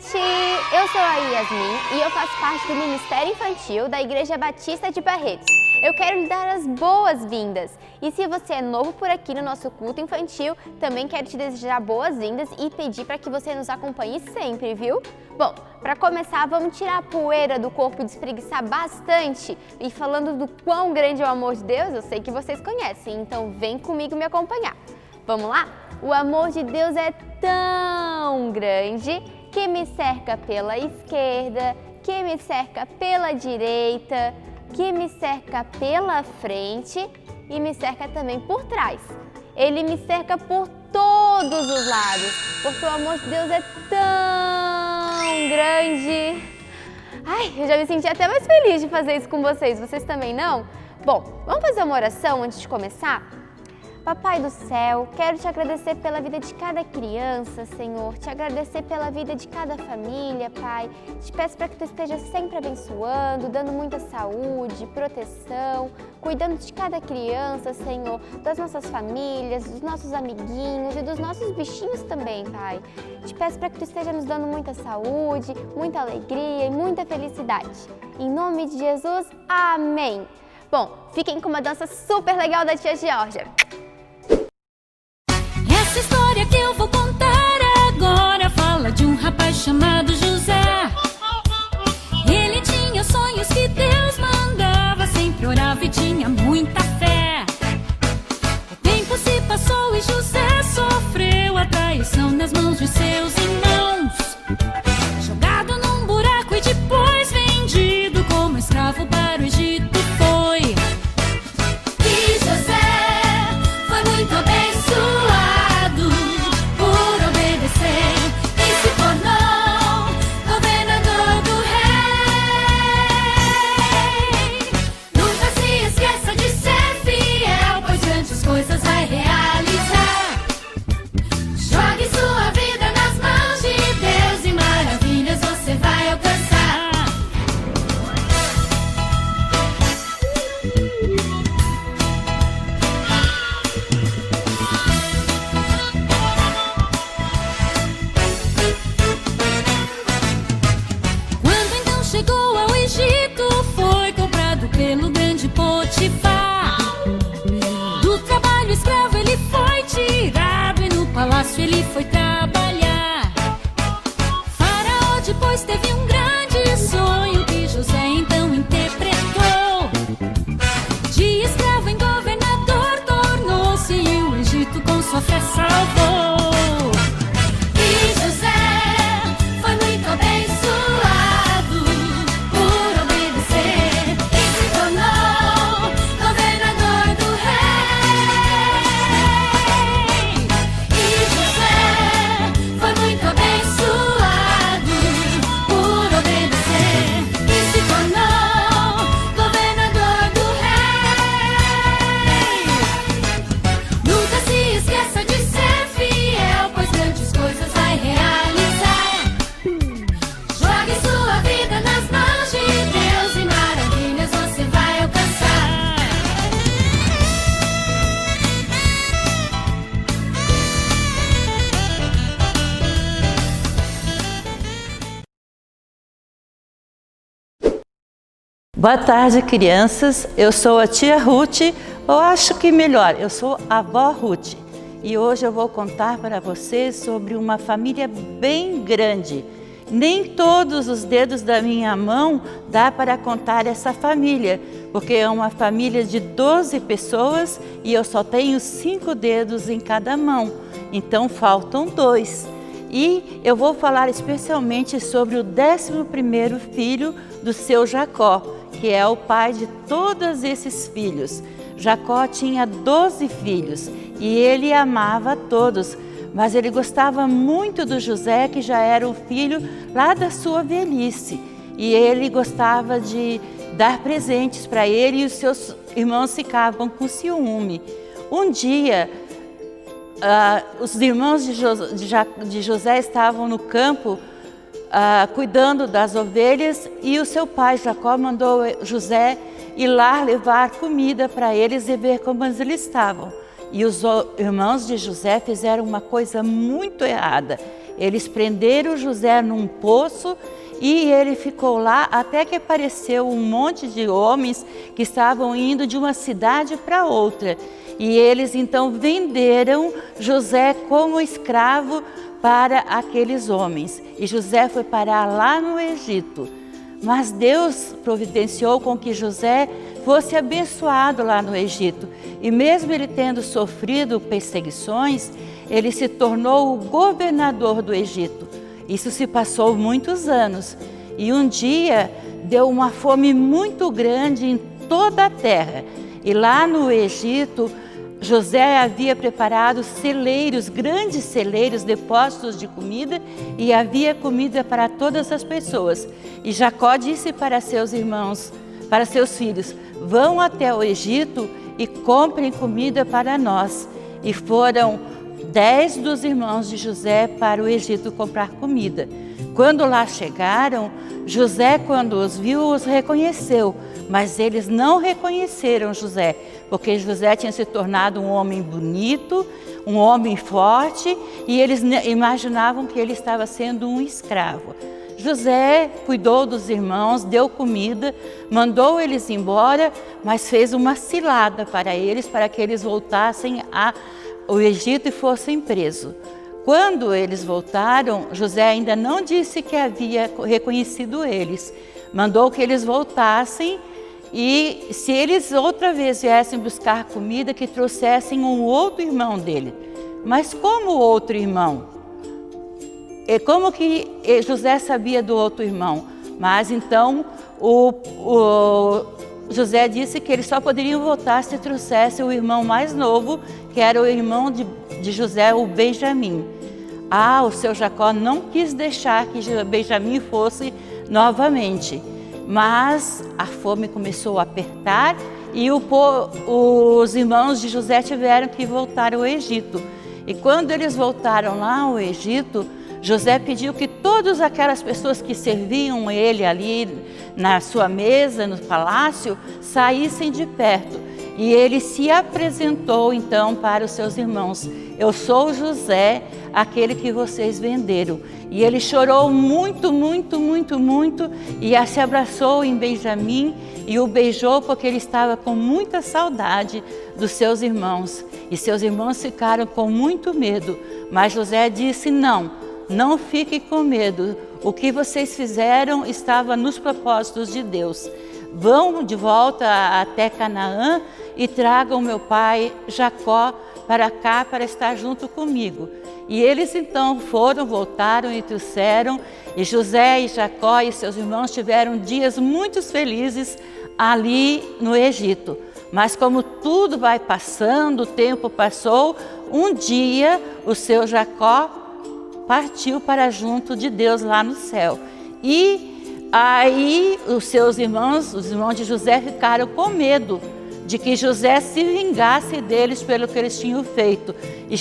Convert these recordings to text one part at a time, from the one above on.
gente! Eu sou a Yasmin e eu faço parte do Ministério Infantil da Igreja Batista de Barretos. Eu quero lhe dar as boas-vindas. E se você é novo por aqui no nosso culto infantil, também quero te desejar boas-vindas e pedir para que você nos acompanhe sempre, viu? Bom, para começar, vamos tirar a poeira do corpo e espreguiçar bastante. E falando do quão grande é o amor de Deus, eu sei que vocês conhecem, então vem comigo me acompanhar. Vamos lá? O amor de Deus é tão grande que me cerca pela esquerda, que me cerca pela direita, que me cerca pela frente e me cerca também por trás. Ele me cerca por todos os lados, porque o amor de Deus é tão grande. Ai, eu já me senti até mais feliz de fazer isso com vocês. Vocês também não? Bom, vamos fazer uma oração antes de começar? Papai do céu, quero te agradecer pela vida de cada criança, Senhor, te agradecer pela vida de cada família, Pai. Te peço para que tu esteja sempre abençoando, dando muita saúde, proteção, cuidando de cada criança, Senhor, das nossas famílias, dos nossos amiguinhos e dos nossos bichinhos também, Pai. Te peço para que tu esteja nos dando muita saúde, muita alegria e muita felicidade. Em nome de Jesus, amém! Bom, fiquem com uma dança super legal da tia Georgia. Essa história que eu vou contar agora fala de um rapaz chamado José. Ele tinha sonhos que Deus mandava, sempre orava e tinha muita fé. O tempo se passou e José sofreu a traição nas mãos de seus irmãos. Jogado num buraco e depois vendido como escravo para o Egito foi. E José foi muito abençoado por obedecer e se tornou governador do rei. Nunca se esqueça de ser fiel, pois grandes coisas vai realizar. Jogue sua vida nas mãos de Deus e maravilhas você vai alcançar. Quando então chegou ao Egito, foi comprado pelo grande Potifar. Do trabalho escravo ele foi tirado e no palácio ele foi trabalhar. Faraó depois teve um grande sonho que José então interpretou. De escravo em governador tornou-se e o Egito com sua fé salvou. E José foi muito abençoado por obedecer e se tornou governador do rei. E José foi muito abençoado por obedecer e se tornou governador do rei. Nunca se esqueça de ser fiel, pois grandes coisas vai realizar. Jogue sua vida nas mãos de Deus e maravilhas você vai alcançar. Boa tarde, crianças. Eu sou a tia Ruth, ou acho que melhor, eu sou a avó Ruth. E hoje eu vou contar para vocês sobre uma família bem grande. Nem todos os dedos da minha mão dá para contar essa família, porque é uma família de 12 pessoas e eu só tenho 5 dedos em cada mão, então faltam 2. E eu vou falar especialmente sobre o 11º filho do seu Jacó, que é o pai de todos esses filhos. Jacó tinha 12 filhos e ele amava a todos, mas ele gostava muito do José, que já era o filho lá da sua velhice. E ele gostava de dar presentes para ele e os seus irmãos ficavam com ciúme. Um dia, os irmãos de José estavam no campo cuidando das ovelhas e o seu pai Jacó mandou José ir lá levar comida para eles e ver como eles estavam. E os irmãos de José fizeram uma coisa muito errada. Eles prenderam José num poço e ele ficou lá até que apareceu um monte de homens que estavam indo de uma cidade para outra. E eles então venderam José como escravo para aqueles homens. E José foi parar lá no Egito. Mas Deus providenciou com que José fosse abençoado lá no Egito. E mesmo ele tendo sofrido perseguições, ele se tornou o governador do Egito. Isso se passou muitos anos. E um dia deu uma fome muito grande em toda a terra. E lá no Egito, José havia preparado celeiros, grandes celeiros, depósitos de comida, e havia comida para todas as pessoas. E Jacó disse para seus irmãos, para seus filhos: vão até o Egito e comprem comida para nós. E foram 10 dos irmãos de José para o Egito comprar comida. Quando lá chegaram, José, quando os viu, os reconheceu, mas eles não reconheceram José, porque José tinha se tornado um homem bonito, um homem forte, e eles imaginavam que ele estava sendo um escravo. José cuidou dos irmãos, deu comida, mandou eles embora, mas fez uma cilada para eles, para que eles voltassem ao Egito e fossem presos. Quando eles voltaram, José ainda não disse que havia reconhecido eles. Mandou que eles voltassem e, se eles outra vez viessem buscar comida, que trouxessem um outro irmão dele. Mas como outro irmão? E como que José sabia do outro irmão? Mas então José disse que eles só poderiam voltar se trouxesse o irmão mais novo, que era o irmão de José, o Benjamim. O seu Jacó não quis deixar que Benjamim fosse novamente, mas a fome começou a apertar e os irmãos de José tiveram que voltar ao Egito. E quando eles voltaram lá ao Egito, José pediu que todas aquelas pessoas que serviam ele ali na sua mesa, no palácio, saíssem de perto. E ele se apresentou então para os seus irmãos: eu sou José, aquele que vocês venderam. E ele chorou muito, muito, muito, muito, e se abraçou em Benjamim e o beijou, porque ele estava com muita saudade dos seus irmãos. E seus irmãos ficaram com muito medo, mas José disse: não fiquem com medo, o que vocês fizeram estava nos propósitos de Deus. Vão de volta até Canaã e tragam meu pai Jacó para cá para estar junto comigo. E eles então voltaram e trouxeram, e José e Jacó e seus irmãos tiveram dias muito felizes ali no Egito. Mas como tudo vai passando, o tempo passou, um dia o seu Jacó partiu para junto de Deus lá no céu. E aí os seus irmãos, os irmãos de José, ficaram com medo de que José se vingasse deles pelo que eles tinham feito. E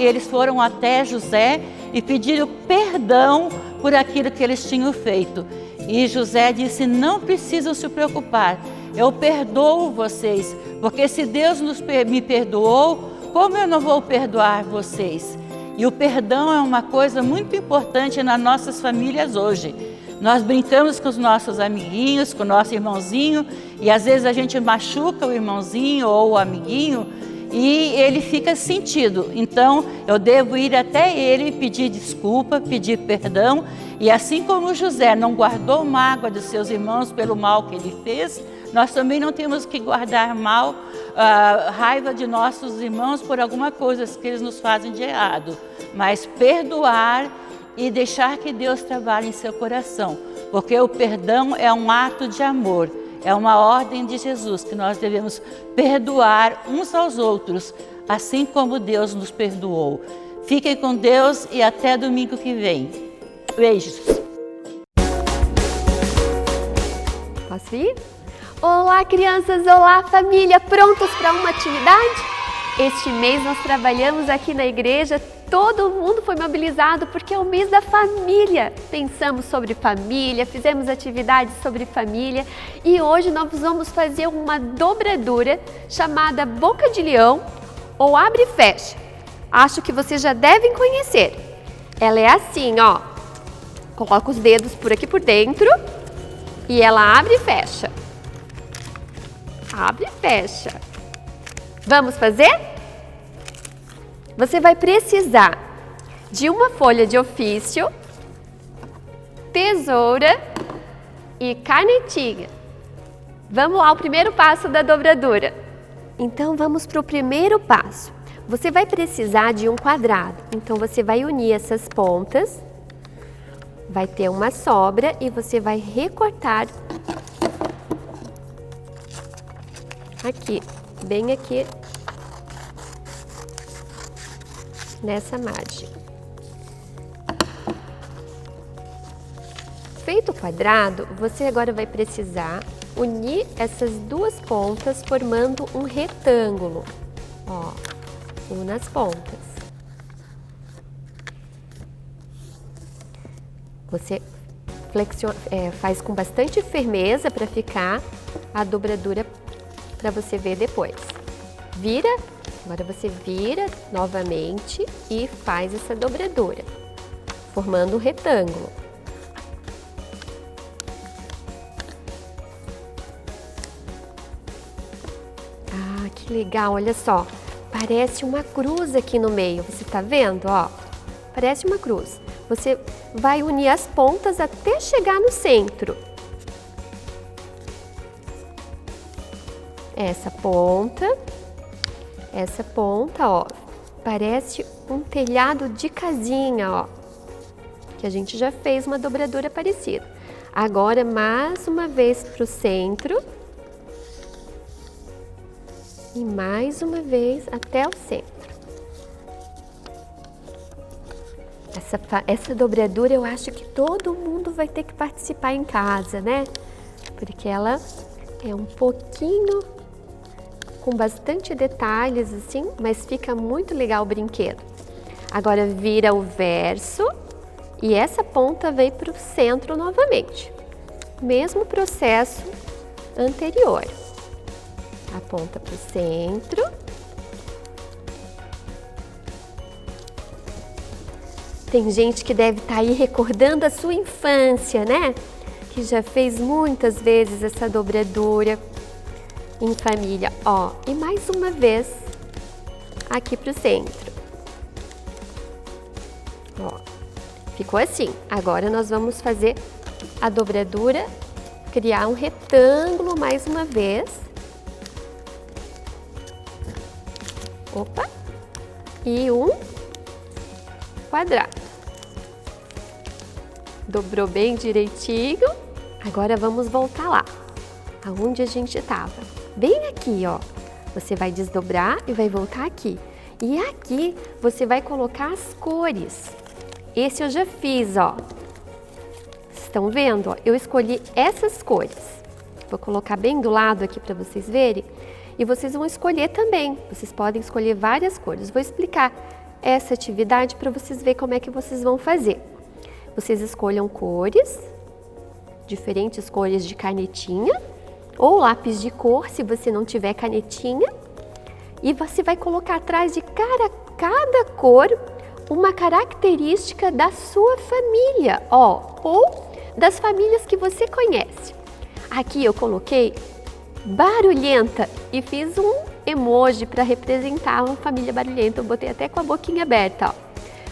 eles foram até José e pediram perdão por aquilo que eles tinham feito. E José disse: não precisam se preocupar, eu perdoo vocês, porque se Deus me perdoou, como eu não vou perdoar vocês? E o perdão é uma coisa muito importante nas nossas famílias hoje. Nós brincamos com os nossos amiguinhos, com o nosso irmãozinho, e às vezes a gente machuca o irmãozinho ou o amiguinho e ele fica sentido. Então eu devo ir até ele e pedir desculpa, pedir perdão. E assim como José não guardou mágoa dos seus irmãos pelo mal que ele fez, nós também não temos que guardar raiva de nossos irmãos por alguma coisa que eles nos fazem de errado, mas perdoar e deixar que Deus trabalhe em seu coração, porque o perdão é um ato de amor, é uma ordem de Jesus, que nós devemos perdoar uns aos outros, assim como Deus nos perdoou. Fiquem com Deus e até domingo que vem. Beijos. Posso ir? Olá, crianças! Olá, família! Prontos para uma atividade? Este mês nós trabalhamos aqui na igreja, todo mundo foi mobilizado porque é o mês da família. Pensamos sobre família, fizemos atividades sobre família e hoje nós vamos fazer uma dobradura chamada boca de leão ou abre e fecha. Acho que vocês já devem conhecer. ela é assim, ó. Coloca os dedos por aqui por dentro e ela abre e fecha. Abre e fecha. Vamos fazer? Você vai precisar de uma folha de ofício, tesoura e canetinha. Vamos lá, o primeiro passo da dobradura. Então, vamos para o primeiro passo. Você vai precisar de um quadrado. Então, você vai unir essas pontas. Vai ter uma sobra e você vai recortar aqui, bem aqui nessa margem. Feito o quadrado, você agora vai precisar unir essas duas pontas formando um retângulo. Ó, una as pontas. Você flexiona, faz com bastante firmeza para ficar a dobradura para você ver depois. Vira, agora você vira novamente e faz essa dobradura, formando um retângulo. Ah, que legal, olha só, parece uma cruz aqui no meio, você tá vendo, ó? Parece uma cruz. Você vai unir as pontas até chegar no centro. Essa ponta, ó, parece um telhado de casinha, ó, que a gente já fez uma dobradura parecida. Agora, mais uma vez para o centro e mais uma vez até o centro. Essa dobradura eu acho que todo mundo vai ter que participar em casa, né? Porque ela é um pouquinho com bastante detalhes assim, mas fica muito legal o brinquedo. Agora vira o verso e essa ponta vem para o centro novamente. Mesmo processo anterior. A ponta para o centro. Tem gente que deve estar aí recordando a sua infância, né? Que já fez muitas vezes essa dobradura em família. Ó, e mais uma vez aqui pro centro. Ó, ficou assim. Agora nós vamos fazer a dobradura, criar um retângulo mais uma vez. Opa! E um quadrado. Dobrou bem direitinho. Agora vamos voltar lá, aonde a gente estava. Bem aqui, ó. Você vai desdobrar e vai voltar aqui. E aqui você vai colocar as cores. Esse eu já fiz, ó. Estão vendo? Ó? Eu escolhi essas cores. Vou colocar bem do lado aqui para vocês verem. E vocês vão escolher também. Vocês podem escolher várias cores. Vou explicar essa atividade para vocês verem como é que vocês vão fazer. Vocês escolham cores, diferentes cores de canetinha ou lápis de cor, se você não tiver canetinha. E você vai colocar atrás de cada cor uma característica da sua família, ó, ou das famílias que você conhece. Aqui eu coloquei barulhenta e fiz um emoji para representar uma família barulhenta. Eu botei até com a boquinha aberta, ó.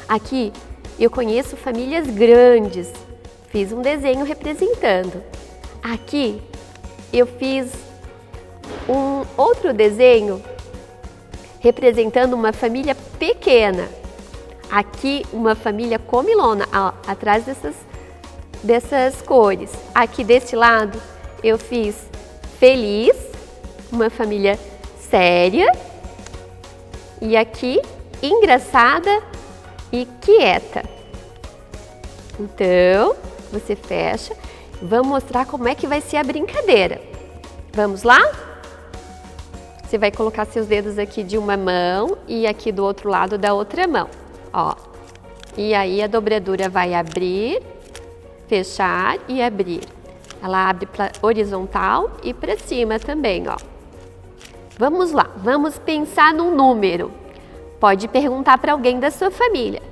Aqui eu conheço famílias grandes, fiz um desenho representando. Aqui eu fiz um outro desenho representando uma família pequena. Aqui uma família comilona, ó, atrás dessas cores. Aqui deste lado eu fiz feliz, uma família séria. E aqui engraçada e quieta. Então, você fecha. Vamos mostrar como é que vai ser a brincadeira. Vamos lá? Você vai colocar seus dedos aqui de uma mão e aqui do outro lado da outra mão. Ó. E aí a dobradura vai abrir, fechar e abrir. Ela abre para horizontal e para cima também, ó. Vamos lá, vamos pensar num número. Pode perguntar para alguém da sua família.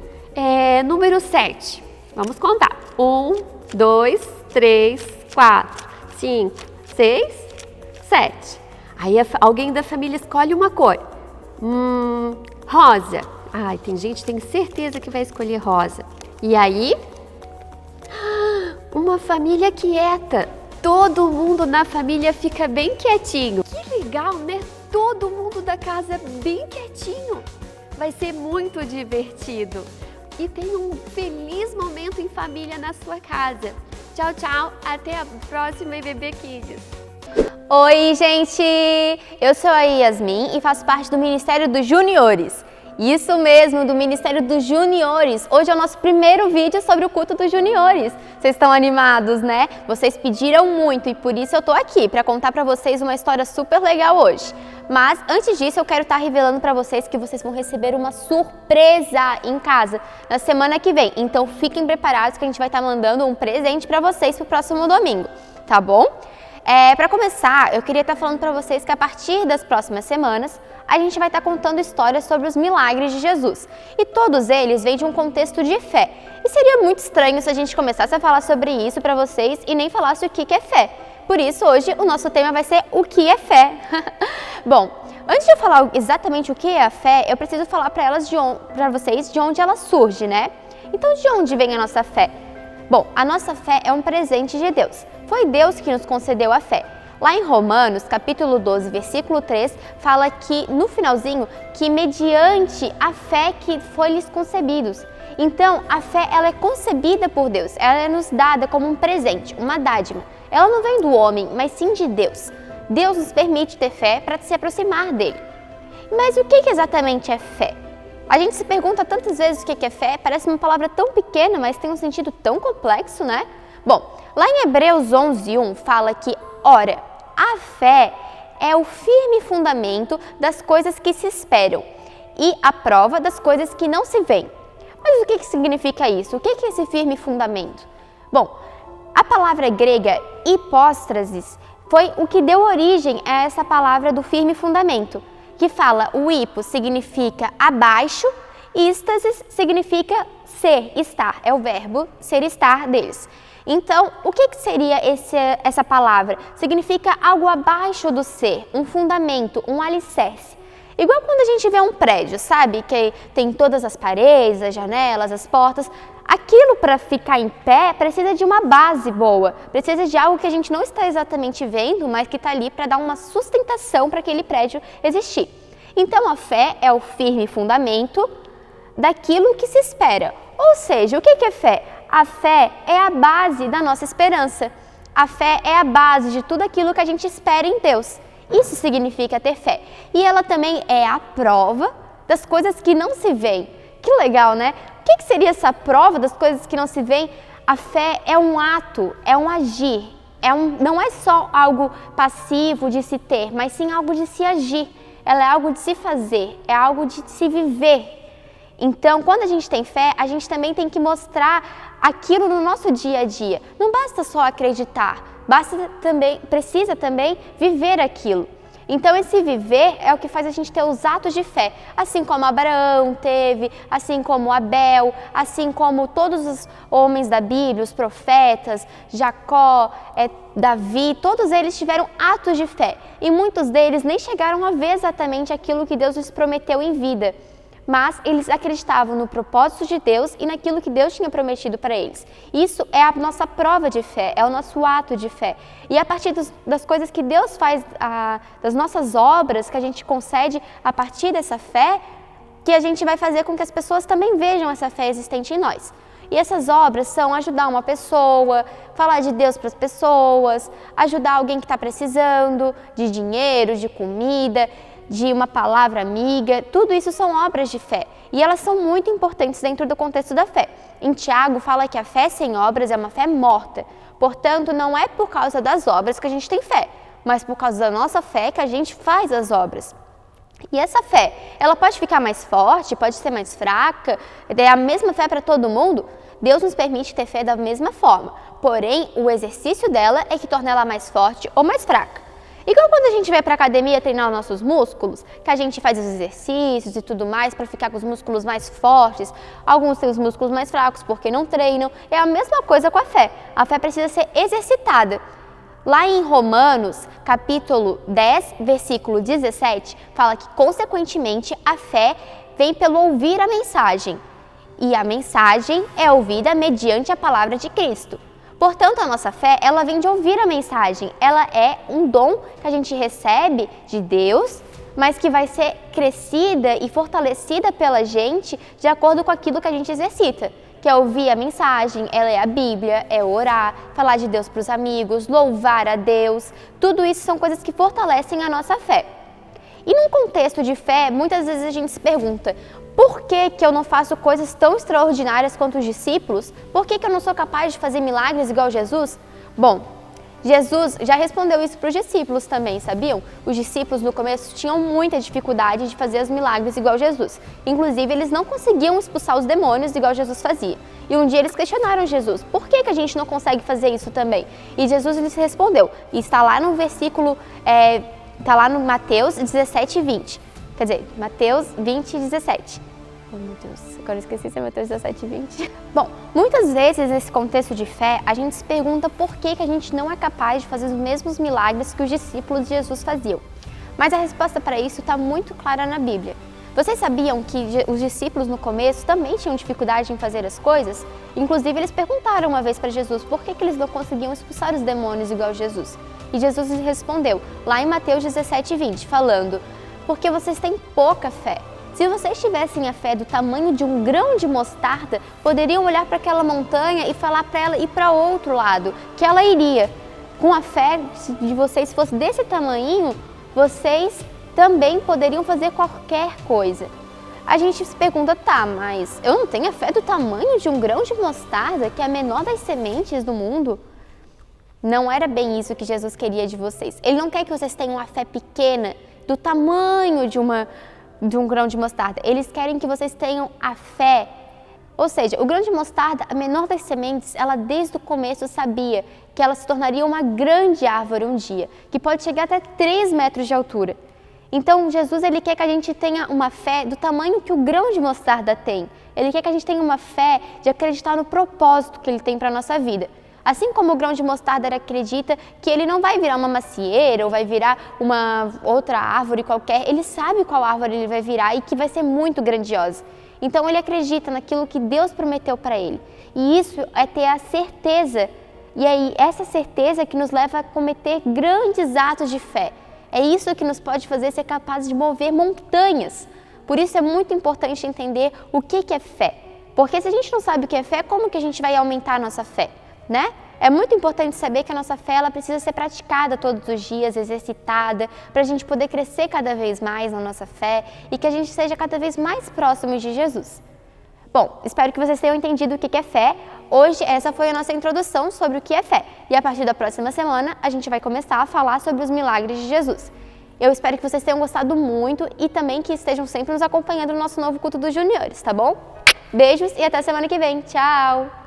Número 7. Vamos contar. 1, 2, 3, 4, 5, 6, 7. Aí alguém da família escolhe uma cor. Rosa. Ai, tem gente que tem certeza que vai escolher rosa. E aí? Uma família quieta. Todo mundo na família fica bem quietinho. Que legal, né? Todo mundo da casa bem quietinho. Vai ser muito divertido. E tenha um feliz momento em família na sua casa. Tchau, tchau. Até a próxima IBB Kids. Oi, gente! Eu sou a Yasmin e faço parte do Ministério dos Juniores. Isso mesmo, do Ministério dos Juniores. Hoje é o nosso primeiro vídeo sobre o culto dos juniores. Vocês estão animados, né? Vocês pediram muito e por isso eu tô aqui para contar para vocês uma história super legal hoje. Mas antes disso eu quero estar revelando para vocês que vocês vão receber uma surpresa em casa na semana que vem. Então fiquem preparados que a gente vai estar mandando um presente para vocês pro próximo domingo, tá bom? Para começar, eu queria estar falando para vocês que a partir das próximas semanas, a gente vai estar contando histórias sobre os milagres de Jesus. E todos eles vêm de um contexto de fé. E seria muito estranho se a gente começasse a falar sobre isso para vocês e nem falasse o que é fé. Por isso, hoje, o nosso tema vai ser o que é fé. Bom, antes de eu falar exatamente o que é a fé, eu preciso falar para vocês de onde ela surge, né? Então, de onde vem a nossa fé? Bom, a nossa fé é um presente de Deus. Foi Deus que nos concedeu a fé. Lá em Romanos, capítulo 12, versículo 3, fala que, no finalzinho, que mediante a fé que foi-lhes concebidos. Então, a fé, ela é concebida por Deus, ela é nos dada como um presente, uma dádiva. Ela não vem do homem, mas sim de Deus. Deus nos permite ter fé para se aproximar dele. Mas o que exatamente é fé? A gente se pergunta tantas vezes o que é fé, parece uma palavra tão pequena, mas tem um sentido tão complexo, né? Bom, lá em Hebreus 11:1 fala que, ora, a fé é o firme fundamento das coisas que se esperam e a prova das coisas que não se veem. Mas o que significa isso? O que é esse firme fundamento? Bom, a palavra grega hipóstrasis foi o que deu origem a essa palavra do firme fundamento, que fala, o hipo significa abaixo e ístasis significa ser, estar, é o verbo ser, estar deles. Então, o que seria essa palavra? Significa algo abaixo do ser, um fundamento, um alicerce. Igual quando a gente vê um prédio, sabe? Que tem todas as paredes, as janelas, as portas. Aquilo para ficar em pé precisa de uma base boa, precisa de algo que a gente não está exatamente vendo, mas que está ali para dar uma sustentação para aquele prédio existir. Então, a fé é o firme fundamento daquilo que se espera. Ou seja, o que é fé? A fé é a base da nossa esperança. A fé é a base de tudo aquilo que a gente espera em Deus. Isso significa ter fé. E ela também é a prova das coisas que não se veem. Que legal, né? O que seria essa prova das coisas que não se veem? A fé é um ato, é um agir. Não é só algo passivo de se ter, mas sim algo de se agir. Ela é algo de se fazer, é algo de se viver. Então, quando a gente tem fé, a gente também tem que mostrar aquilo no nosso dia a dia. Não basta só acreditar, precisa também viver aquilo. Então, esse viver é o que faz a gente ter os atos de fé, assim como Abraão teve, assim como Abel, assim como todos os homens da Bíblia, os profetas, Jacó, Davi, todos eles tiveram atos de fé. E muitos deles nem chegaram a ver exatamente aquilo que Deus lhes prometeu em vida. Mas eles acreditavam no propósito de Deus e naquilo que Deus tinha prometido para eles. Isso é a nossa prova de fé, é o nosso ato de fé. E a partir das coisas que Deus faz, das nossas obras que a gente concede a partir dessa fé, que a gente vai fazer com que as pessoas também vejam essa fé existente em nós. E essas obras são ajudar uma pessoa, falar de Deus para as pessoas, ajudar alguém que está precisando de dinheiro, de comida, de uma palavra amiga, tudo isso são obras de fé e elas são muito importantes dentro do contexto da fé. Em Tiago fala que a fé sem obras é uma fé morta, portanto não é por causa das obras que a gente tem fé, mas por causa da nossa fé que a gente faz as obras. E essa fé, ela pode ficar mais forte, pode ser mais fraca, é a mesma fé para todo mundo? Deus nos permite ter fé da mesma forma, porém o exercício dela é que torna ela mais forte ou mais fraca. Igual quando a gente vai pra academia treinar os nossos músculos, que a gente faz os exercícios e tudo mais para ficar com os músculos mais fortes. Alguns têm os músculos mais fracos porque não treinam. É a mesma coisa com a fé. A fé precisa ser exercitada. Lá em Romanos, capítulo 10, versículo 17, fala que, consequentemente, a fé vem pelo ouvir a mensagem. E a mensagem é ouvida mediante a palavra de Cristo. Portanto, a nossa fé, ela vem de ouvir a mensagem. Ela é um dom que a gente recebe de Deus, mas que vai ser crescida e fortalecida pela gente de acordo com aquilo que a gente exercita. Que é ouvir a mensagem, é ler a Bíblia, é orar, falar de Deus para os amigos, louvar a Deus. Tudo isso são coisas que fortalecem a nossa fé. E num contexto de fé, muitas vezes a gente se pergunta: por que eu não faço coisas tão extraordinárias quanto os discípulos? Por que eu não sou capaz de fazer milagres igual Jesus? Bom, Jesus já respondeu isso para os discípulos também, sabiam? Os discípulos no começo tinham muita dificuldade de fazer os milagres igual Jesus. Inclusive, eles não conseguiam expulsar os demônios igual Jesus fazia. E um dia eles questionaram Jesus: por que a gente não consegue fazer isso também? E Jesus lhes respondeu, e está lá no versículo, está lá no Mateus 17 e 20. Quer dizer, Mateus 20 e 17. Oh, meu Deus, agora eu esqueci se é Mateus 17 e 20. Bom, muitas vezes nesse contexto de fé, a gente se pergunta por que a gente não é capaz de fazer os mesmos milagres que os discípulos de Jesus faziam. Mas a resposta para isso está muito clara na Bíblia. Vocês sabiam que os discípulos no começo também tinham dificuldade em fazer as coisas? Inclusive, eles perguntaram uma vez para Jesus por que eles não conseguiam expulsar os demônios igual Jesus. E Jesus lhes respondeu, lá em Mateus 17 e 20, falando: porque vocês têm pouca fé. Se vocês tivessem a fé do tamanho de um grão de mostarda, poderiam olhar para aquela montanha e falar para ela ir para outro lado, que ela iria. Com a fé de vocês, se fosse desse tamanhinho, vocês também poderiam fazer qualquer coisa. A gente se pergunta: tá, mas eu não tenho a fé do tamanho de um grão de mostarda, que é a menor das sementes do mundo? Não era bem isso que Jesus queria de vocês. Ele não quer que vocês tenham a fé pequena, do tamanho de um grão de mostarda. Eles querem que vocês tenham a fé. Ou seja, o grão de mostarda, a menor das sementes, ela desde o começo sabia que ela se tornaria uma grande árvore um dia, que pode chegar até 3 metros de altura. Então, Jesus, ele quer que a gente tenha uma fé do tamanho que o grão de mostarda tem. Ele quer que a gente tenha uma fé de acreditar no propósito que ele tem para a nossa vida. Assim como o grão de mostarda acredita que ele não vai virar uma macieira ou vai virar uma outra árvore qualquer, ele sabe qual árvore ele vai virar e que vai ser muito grandiosa. Então ele acredita naquilo que Deus prometeu para ele. E isso é ter a certeza. E aí essa certeza que nos leva a cometer grandes atos de fé. É isso que nos pode fazer ser capazes de mover montanhas. Por isso é muito importante entender o que é fé. Porque se a gente não sabe o que é fé, como que a gente vai aumentar a nossa fé? Né? É muito importante saber que a nossa fé ela precisa ser praticada todos os dias, exercitada, para a gente poder crescer cada vez mais na nossa fé e que a gente seja cada vez mais próximo de Jesus. Bom, espero que vocês tenham entendido o que é fé. Hoje essa foi a nossa introdução sobre o que é fé. E a partir da próxima semana a gente vai começar a falar sobre os milagres de Jesus. Eu espero que vocês tenham gostado muito e também que estejam sempre nos acompanhando no nosso novo culto dos juniores, tá bom? Beijos e até semana que vem. Tchau!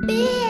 Beijo.